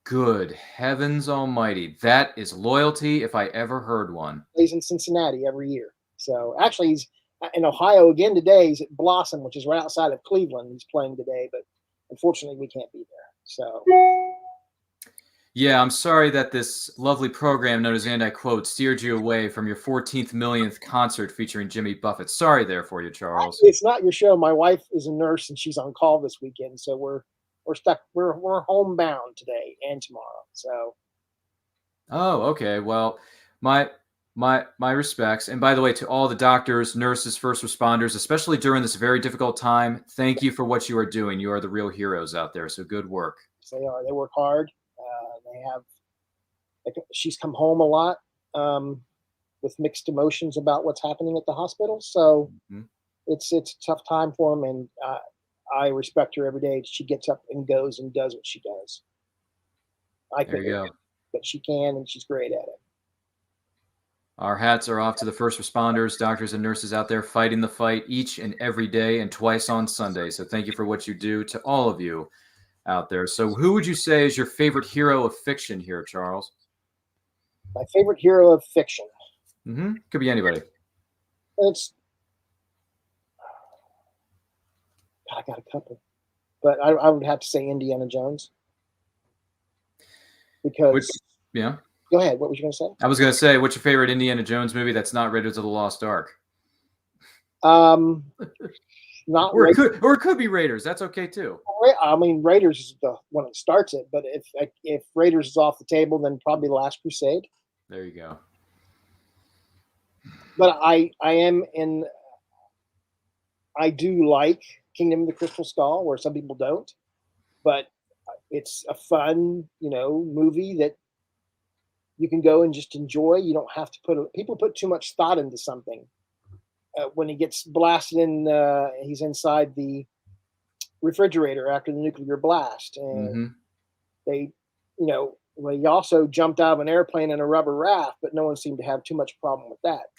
Speaker 7: Good heavens almighty. That is loyalty if I ever heard one.
Speaker 8: He's in Cincinnati every year. So actually, he's in Ohio again today. He's at Blossom, which is right outside of Cleveland. He's playing today, but unfortunately, we can't be there. So
Speaker 7: Yeah, I'm sorry that this lovely program known as And I Quote steered you away from your 14th millionth concert featuring Jimmy Buffett. Sorry there for you, Charles.
Speaker 8: it's not your show. My wife is a nurse and she's on call this weekend, so we're stuck. We're homebound today and tomorrow. So
Speaker 7: Oh, okay. Well, my respects. And by the way, to all the doctors, nurses, first responders, especially during this very difficult time, thank you for what you are doing. You are the real heroes out there. So good work.
Speaker 8: they are. They work hard. She's come home a lot with mixed emotions about what's happening at the hospital. So it's a tough time for them, and I respect her every day. She gets up and goes and does what she does. I
Speaker 7: There you go.
Speaker 8: but she can, and she's great at it.
Speaker 7: Our hats are off to the first responders, doctors, and nurses out there fighting the fight each and every day and twice on Sunday. So thank you for what you do to all of you out there. So who would you say is your favorite hero of fiction here, Charles?
Speaker 8: My favorite hero of fiction.
Speaker 7: Could be anybody.
Speaker 8: It's I got a couple, but I would have to say Indiana Jones because.
Speaker 7: Yeah.
Speaker 8: Go ahead. What was you going to say?
Speaker 7: I was going to say, what's your favorite Indiana Jones movie that's not Raiders of the Lost Ark?
Speaker 8: Not
Speaker 7: or it could be Raiders. That's okay too.
Speaker 8: I mean, Raiders is the one that starts it, but if Raiders is off the table, then probably The Last Crusade.
Speaker 7: There you go.
Speaker 8: But I do like Kingdom of the Crystal Skull, where some people don't. But it's a fun, movie that you can go and just enjoy. You don't have to people put too much thought into something. When he gets blasted in, he's inside the refrigerator after the nuclear blast, and they, well, he also jumped out of an airplane in a rubber raft, but no one seemed to have too much problem with that.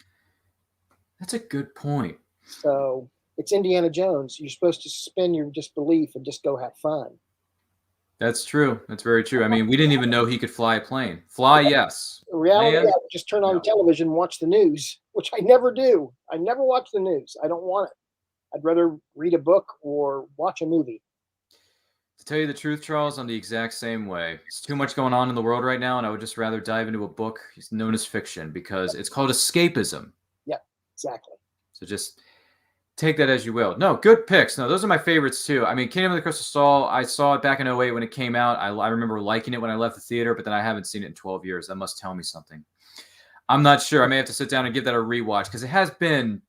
Speaker 7: That's a good point.
Speaker 8: So it's Indiana Jones. You're supposed to suspend your disbelief and just go have fun.
Speaker 7: That's true. That's very true. I mean, we didn't even know he could fly a plane. Fly, yes.
Speaker 8: In reality, just turn on television and watch the news, which I never do. I never watch the news. I don't want it. I'd rather read a book or watch a movie.
Speaker 7: To tell you the truth, Charles, I'm the exact same way. It's too much going on in the world right now, and I would just rather dive into a book known as fiction because it's called escapism.
Speaker 8: Yeah, exactly.
Speaker 7: So just take that as you will. No, good picks. No, those are my favorites too. I mean, Kingdom of the Crystal Skull, I saw it back in 2008 when it came out. I remember liking it when I left the theater, but then I haven't seen it in 12 years. That must tell me something. I'm not sure. I may have to sit down and give that a rewatch because it has been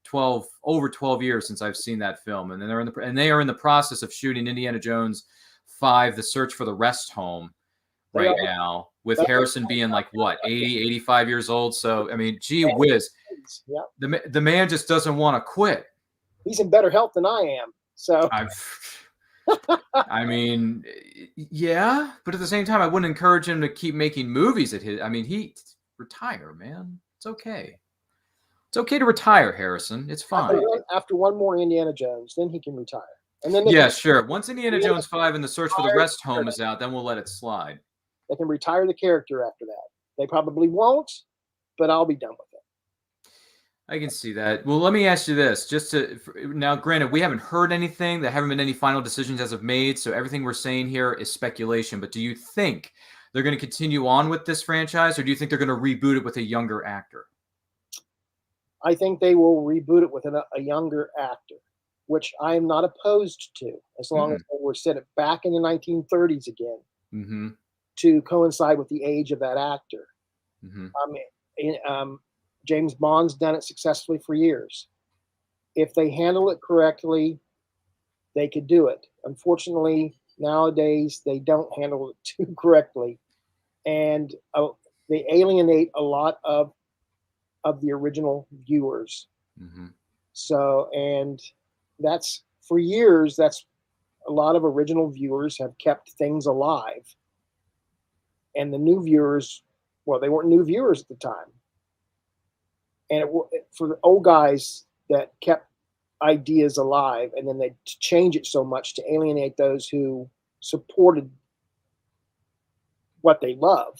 Speaker 7: over 12 years since I've seen that film. And then they are in the process of shooting Indiana Jones 5, The Search for the Rest Home right now, with Harrison being like, what, 80, 85 years old? So, I mean, gee whiz. The man just doesn't want to quit.
Speaker 8: He's in better health than I am. So
Speaker 7: I mean, yeah, but at the same time, I wouldn't encourage him to keep making movies at his. I mean, he retire, man. It's okay. It's okay to retire, Harrison. It's fine.
Speaker 8: After one more Indiana Jones, then he can retire. And then
Speaker 7: sure. Once Indiana Jones 5 and The Search for the Rest Home is out, then we'll let it slide.
Speaker 8: They can retire the character after that. They probably won't, but I'll be done with it.
Speaker 7: I can see that. Well, let me ask you this. Now, granted, we haven't heard anything. There haven't been any final decisions as of made, so everything we're saying here is speculation. But do you think they're going to continue on with this franchise, or do you think they're going to reboot it with a younger actor?
Speaker 8: I think they will reboot it with a younger actor, which I am not opposed to, as long as they were set it back in the 1930s again to coincide with the age of that actor. James Bond's done it successfully for years. If they handle it correctly, they could do it. Unfortunately, nowadays they don't handle it too correctly, and they alienate a lot of the original viewers. So, and that's for years. That's a lot of original viewers have kept things alive, and the new viewers, well, they weren't new viewers at the time, and for the old guys that kept ideas alive, and then they change it so much to alienate those who supported what they love.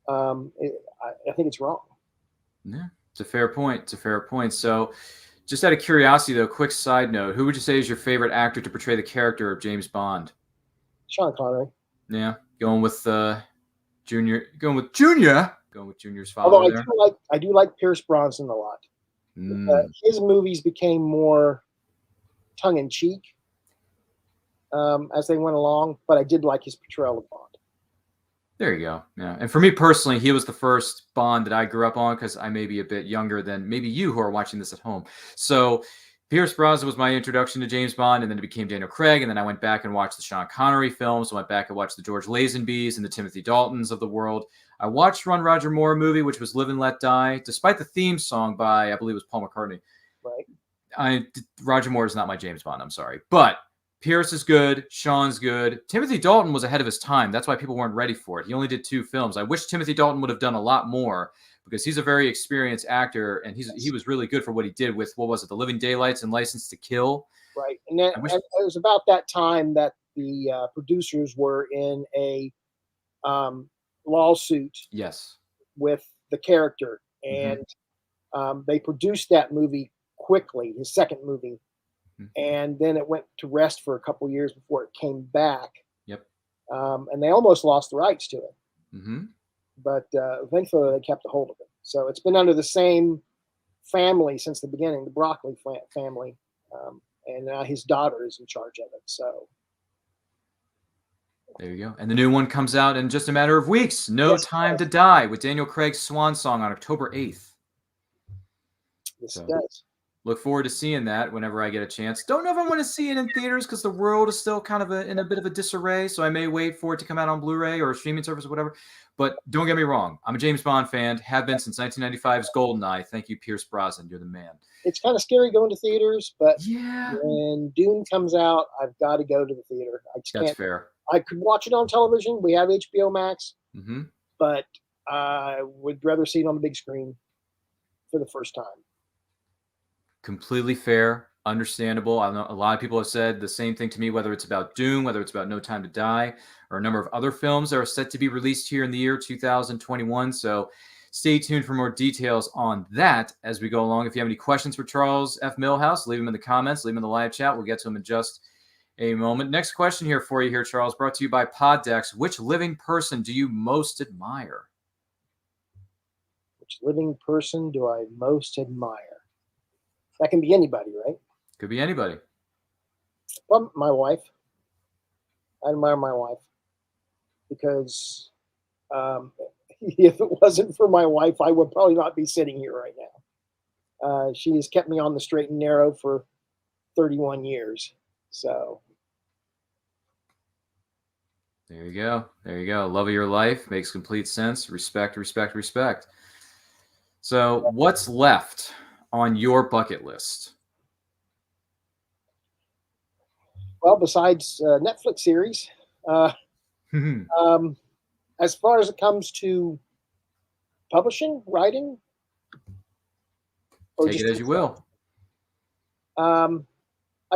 Speaker 8: I think it's wrong.
Speaker 7: Yeah, it's a fair point. It's a fair point. So, just out of curiosity, though, quick side note: who would you say is your favorite actor to portray the character of James Bond?
Speaker 8: Sean Connery.
Speaker 7: Yeah, going with Junior. Going with Junior. Going with Junior's father.
Speaker 8: Although I do like Pierce Brosnan a lot. His movies became more tongue in cheek as they went along, but I did like his portrayal of Bond.
Speaker 7: There you go. Yeah, and for me personally, he was the first Bond that I grew up on, because I may be a bit younger than maybe you who are watching this at home. So Pierce Brosnan was my introduction to James Bond, and then it became Daniel Craig, and then I went back and watched the Sean Connery films. I went back and watched the George Lazenbys and the Timothy Daltons of the world. I watched Run Roger Moore movie, which was Live and Let Die, despite the theme song by, I believe it was Paul McCartney.
Speaker 8: Right.
Speaker 7: Roger Moore is not my James Bond, I'm sorry. But Pierce is good. Sean's good. Timothy Dalton was ahead of his time. That's why people weren't ready for it. He only did 2 films. I wish Timothy Dalton would have done a lot more, because he's a very experienced actor, and he was really good for what he did with, what was it, The Living Daylights and License to Kill?
Speaker 8: Right. And it was about that time that the producers were in a lawsuit with the character, and they produced that movie quickly, his second movie, and then it went to rest for a couple of years before it came back. And they almost lost the rights to it, but eventually they kept a hold of it. So it's been under the same family since the beginning, the Broccoli family, and now his daughter is in charge of it. So
Speaker 7: there you go. And the new one comes out in just a matter of weeks. No Time to Die, with Daniel Craig's swan song on October 8th.
Speaker 8: Yes, it does.
Speaker 7: Look forward to seeing that whenever I get a chance. Don't know if I want to see it in theaters, because the world is still kind of in a bit of a disarray. So I may wait for it to come out on Blu-ray or a streaming service or whatever. But don't get me wrong. I'm a James Bond fan. Have been since 1995's GoldenEye. Thank you, Pierce Brosnan. You're the man.
Speaker 8: It's kind of scary going to theaters, but when Dune comes out, I've got to go to the theater.
Speaker 7: That's fair.
Speaker 8: I could watch it on television. We have HBO Max, but I would rather see it on the big screen for the first time.
Speaker 7: Completely fair, understandable. I know a lot of people have said the same thing to me, whether it's about Doom, whether it's about No Time to Die, or a number of other films that are set to be released here in the year 2021. So stay tuned for more details on that as we go along. If you have any questions for Charles F. Millhouse, leave them in the comments, leave them in the live chat. We'll get to them in just a moment. Next question here for you here, Charles, brought to you by Poddex. Which living person do you most admire?
Speaker 8: Which living person do I most admire? That can be anybody, right?
Speaker 7: Could be anybody.
Speaker 8: Well, my wife. I admire my wife because if it wasn't for my wife, I would probably not be sitting here right now. She has kept me on the straight and narrow for 31 years. So
Speaker 7: there you go. There you go. Love of your life. Makes complete sense. Respect, respect, respect. So what's left on your bucket list?
Speaker 8: Well, besides Netflix series, as far as it comes to publishing, writing,
Speaker 7: or take it as you will.
Speaker 8: I'd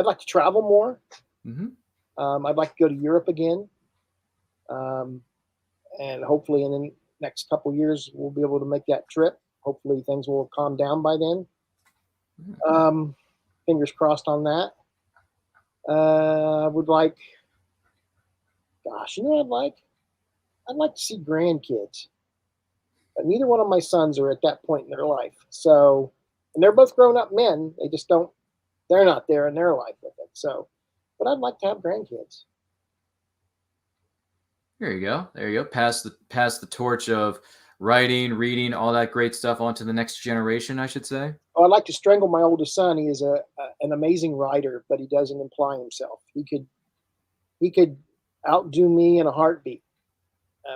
Speaker 8: like to travel more. I'd like to go to Europe again, and hopefully in the next couple of years we'll be able to make that trip. Hopefully things will calm down by then. Fingers crossed on that. I would like, gosh, you know what I'd like? I'd like to see grandkids. But neither one of my sons are at that point in their life. So, and they're both grown up men. They just don't, they're not there in their life with it. So, but I'd like to have grandkids.
Speaker 7: There you go. There you go. Pass the torch of writing, reading, all that great stuff onto the next generation, I should say.
Speaker 8: Oh, I'd like to strangle my oldest son. He is an amazing writer, but he doesn't imply himself. He could outdo me in a heartbeat.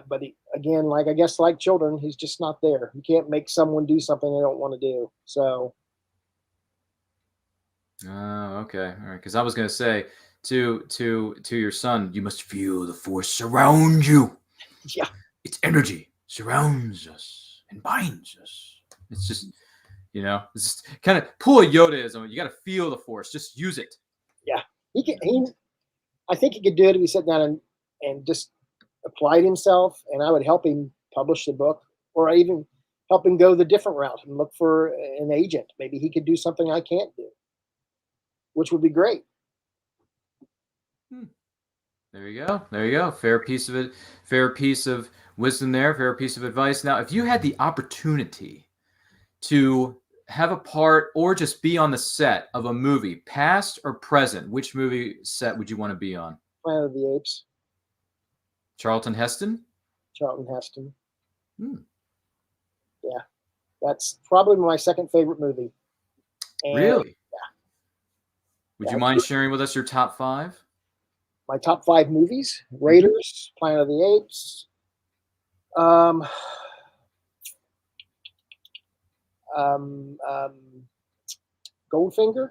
Speaker 8: But he, again, like I guess like children, he's just not there. You can't make someone do something they don't want to do. So.
Speaker 7: Okay. All right. Because I was going to say to your son, you must feel the force surround you.
Speaker 8: Yeah.
Speaker 7: Its energy surrounds us and binds us. It's just, it's just kind of pull a Yodaism. You got to feel the force. Just use it.
Speaker 8: Yeah. I think he could do it if he sat down and just applied himself, and I would help him publish the book, or I even help him go the different route and look for an agent. Maybe he could do something I can't do, which would be great.
Speaker 7: There you go. There you go. Fair piece of it. Fair piece of wisdom there. Fair piece of advice. Now, if you had the opportunity to have a part or just be on the set of a movie, past or present, which movie set would you want to be on?
Speaker 8: Planet of the Apes.
Speaker 7: Charlton Heston?
Speaker 8: Charlton Heston. Yeah. That's probably my second favorite movie. And
Speaker 7: really?
Speaker 8: Yeah.
Speaker 7: Would you mind sharing with us your top 5?
Speaker 8: My top 5 movies: Raiders, Planet of the Apes, Goldfinger,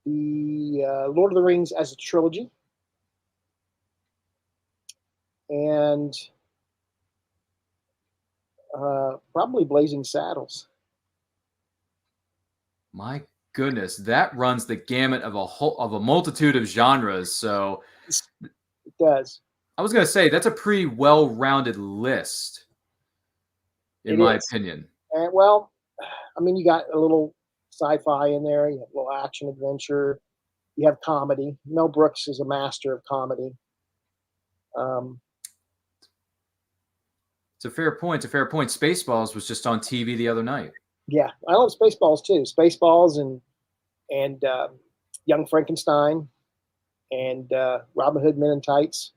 Speaker 8: the Lord of the Rings as a trilogy, and probably Blazing Saddles.
Speaker 7: My goodness, that runs the gamut of a multitude of genres. So
Speaker 8: it does.
Speaker 7: I was going to say that's a pretty well-rounded list, in my opinion.
Speaker 8: And, well, I mean, you got a little sci-fi in there. You have a little action adventure. You have comedy. Mel Brooks is a master of comedy.
Speaker 7: It's a fair point. Spaceballs was just on TV the other night.
Speaker 8: Yeah, I love Spaceballs too. Spaceballs and Young Frankenstein and Robin Hood Men in Tights.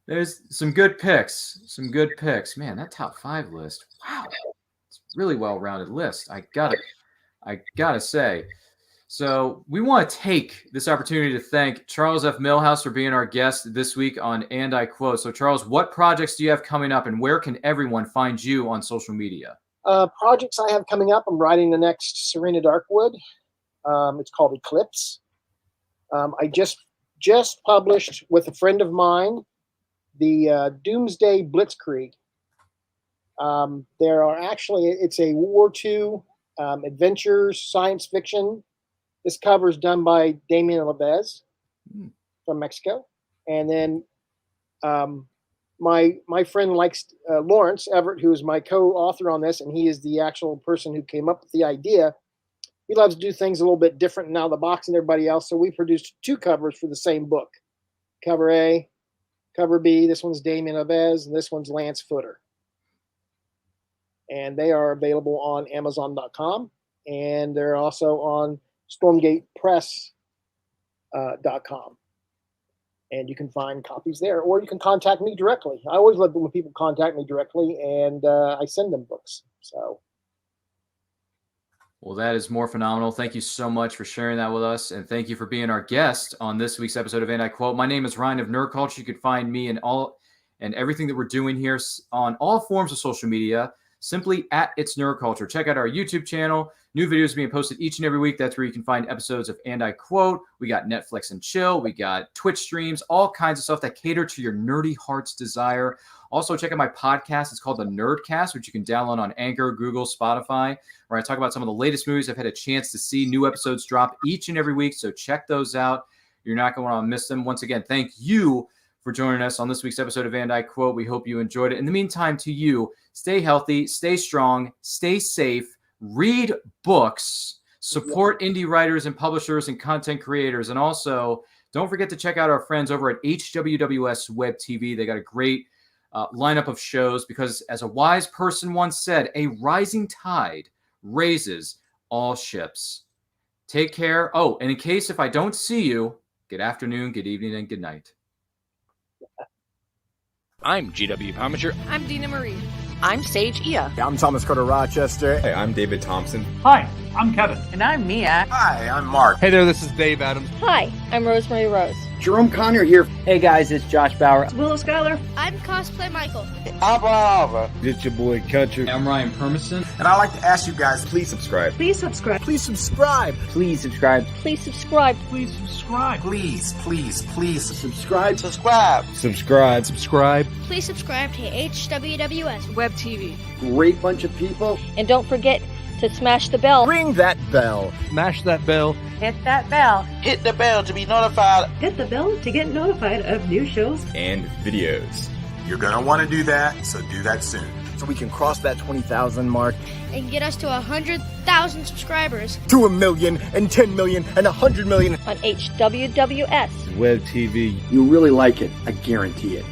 Speaker 7: There's some good picks. Man, that top 5 list. Wow. It's a really well-rounded list. I gotta say. So we want to take this opportunity to thank Charles F. Millhouse for being our guest this week on And I Quote. So Charles, what projects do you have coming up, and where can everyone find you on social media?
Speaker 8: Projects I have coming up, I'm writing the next Serena Darkwood. It's called Eclipse. I just published with a friend of mine the Doomsday Blitzkrieg. It's a World War II adventures, science fiction. This cover is done by Damien Levez from Mexico. And then my friend likes Lawrence Everett, who is my co-author on this, and he is the actual person who came up with the idea. He loves to do things a little bit different and out of the box than everybody else. So we produced 2 covers for the same book. Cover A, cover B. This one's Damien Levez, and this one's Lance Footer. And they are available on Amazon.com, and they're also on StormgatePress.com. And you can find copies there, or you can contact me directly. I always love when people contact me directly, and I send them books. So.
Speaker 7: Well, that is more phenomenal. Thank you so much for sharing that with us, and thank you for being our guest on this week's episode of And I Quote. My name is Ryan of Nerd Culture. You can find me and everything that we're doing here on all forms of social media, simply at It's Nerd Culture. Check out our YouTube channel. New videos being posted each and every week. That's where you can find episodes of And I Quote. We got Netflix and Chill. We got Twitch streams, all kinds of stuff that cater to your nerdy heart's desire. Also, check out my podcast. It's called The Nerdcast, which you can download on Anchor, Google, Spotify, where I talk about some of the latest movies I've had a chance to see. New episodes drop each and every week, so check those out. You're not going to want to miss them. Once again, thank you for joining us on this week's episode of And I Quote. We hope you enjoyed it. In the meantime, to you, stay healthy, stay strong, stay safe, read books, Support indie writers and publishers and content creators. And also, don't forget to check out our friends over at HWWS Web TV. They got a great lineup of shows because, as a wise person once said, a rising tide raises all ships. Take care. Oh, and in case if I don't see you, good afternoon, good evening, and good night.
Speaker 9: I'm GW Pomacher.
Speaker 10: I'm Dina Marie.
Speaker 11: I'm Sage Ia.
Speaker 12: I'm Thomas Carter Rochester.
Speaker 13: Hey, I'm David Thompson.
Speaker 14: Hi, I'm Kevin.
Speaker 15: And I'm Mia.
Speaker 16: Hi, I'm Mark.
Speaker 17: Hey there, this is Dave Adams.
Speaker 18: Hi, I'm Rosemary Rose.
Speaker 19: Jerome Conner here.
Speaker 20: Hey guys, it's Josh Bauer.
Speaker 21: It's Willow Schuyler.
Speaker 22: I'm Cosplay Michael.
Speaker 23: I'm Alva.
Speaker 24: It's your boy Country.
Speaker 25: I'm Ryan Permison.
Speaker 16: And I'd like to ask you guys,
Speaker 13: please subscribe.
Speaker 21: Please subscribe.
Speaker 12: Please subscribe.
Speaker 20: Please subscribe.
Speaker 18: Please subscribe.
Speaker 14: Please subscribe.
Speaker 16: Please, please, please
Speaker 19: subscribe.
Speaker 23: Subscribe.
Speaker 24: Subscribe.
Speaker 17: Subscribe.
Speaker 22: Please subscribe to HWWS
Speaker 10: Web TV.
Speaker 19: Great bunch of people.
Speaker 18: And don't forget to smash the bell.
Speaker 12: Ring that bell.
Speaker 17: Smash that bell.
Speaker 10: Hit that bell.
Speaker 23: Hit the bell to be notified.
Speaker 21: Hit the bell to get notified of new shows
Speaker 13: and videos.
Speaker 16: You're going to want to do that, so do that soon.
Speaker 12: So we can cross that 20,000 mark.
Speaker 22: And get us to 100,000 subscribers.
Speaker 12: To 1 million, and 10 million, and 100 million.
Speaker 18: On HWWS
Speaker 24: Web TV.
Speaker 19: You'll really like it. I guarantee it.